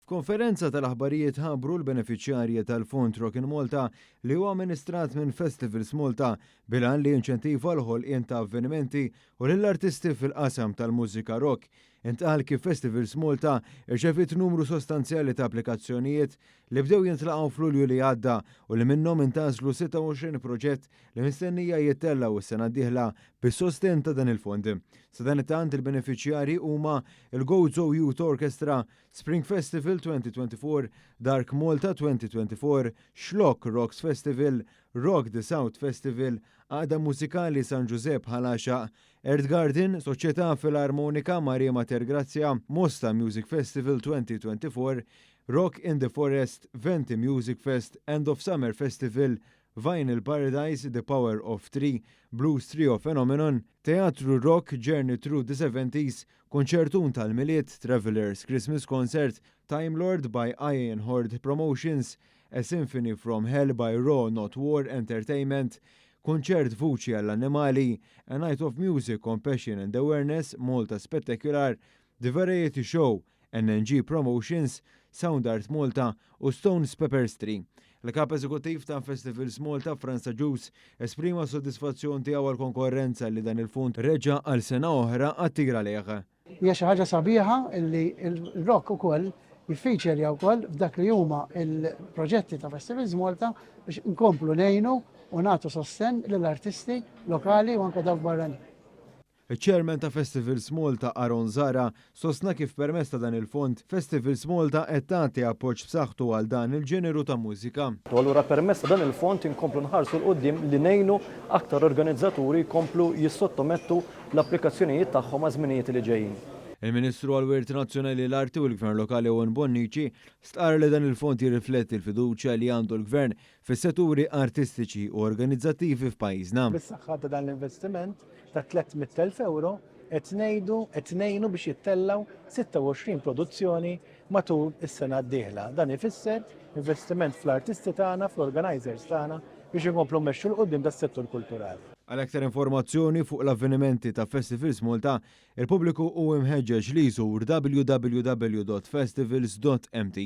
F'konferenza tal-aħbarijiet ħabbru l-benefiċjarji tal-Fond Rock in Malta li huwa amministrat minn Festivals Malta bilan li jinċentiva l-ħolqien ta' avvenimenti u lill-artisti fil-qasam tal-mużika rock. Intqal kif Festivals Malta irċevit numru sostanzjali ta' applikazzjonijiet li bdew jintlaqgħu f'Lulju li għadda u li minnhom intażlu 26 proġett li mistennija jittellaw is-sena d-dieħla bis-sosten ta' dan il-fond. Sa dan it-tant il-benefiċjarji huma il-Gozo Youth Orchestra, Spring Festival 2024, Dark Malta 2024, Xlok Rocks Festival, Rock the South Festival, Għada Mużikali San Giuseppe Ħalaxa, Earth Garden, Soċjetà Filarmonika Marija Mater Grazja, Mosta Music Festival 2024, Rock in the Forest, Venti Music Fest, End of Summer Festival, Vinyl Paradise, The Power of Three, Blues Trio Phenomenon, Teatru Rock Journey Through the 70s, Konċertun tal-Miliet, Travelers Christmas Concert, Time Lord by Iron Horde Promotions, A Symphony from Hell by Raw Not War Entertainment, Konċert Vuċi għall-Annimali, A Night of Music, Compassion and Awareness, Malta Spectacular, The Variety Show, NNG Promotions, Sound Art Malta u Stones Pepperstri. L-kap eżekuttiv ta' Festivals Malta, Franza Ġus, esprima soddisfazzjon tiegħu għall-konkurrenza li dan il-fond reġa' għal sena oħra għat-tigra leħa. Hija xi ħaġa sabiħa li l-rock ukoll jiffiċerja wkoll f'dak li huma l-proġetti ta' Festivals Malta biex inkomplu ngħinu u nagħtu sostenn lill-artisti lokali u anke dawk barranin. Il-Chairman ta' Festivals Malta Aron Zara sostna kif permezz ta' dan il-fond Festivals Malta qed tagħti appoġġ b'saħħtu għal dan il-ġeneru ta' mużika. U allura permezz ta' dan il-fond inkomplu nħarsu l-qudiem li ngħinu aktar organizzaturi jkomplu jissottomettu l-applikazzjonijiet tagħhom għaż-żminijiet li ġejjin. Il-Ministru għall-Wirt Nazzjonali l-Arti u l-Gvern Lokali Owen Bonnici stqar li dan il-fond jirrifletti l-fiduċja li għandu l-Gvern fis-setturi artistiċi u organizzattivi f'pajjiżna. Bis-saħħa ta' dan l-investiment ta' 300,000 euro qed ngħinu biex jittellaw 26 produzzjoni matul is-sena d-dieħla. Dan ifisser investiment fl-artisti tagħna, fl-organizers tagħna biex inkomplu mmexxu l-qudiem tas-settur kulturali. Għal aktar informazzjoni fuq l-avvenimenti ta' Festivals Malta, il-pubbliku u imħeġġeġ li jżur www.festivals.mt.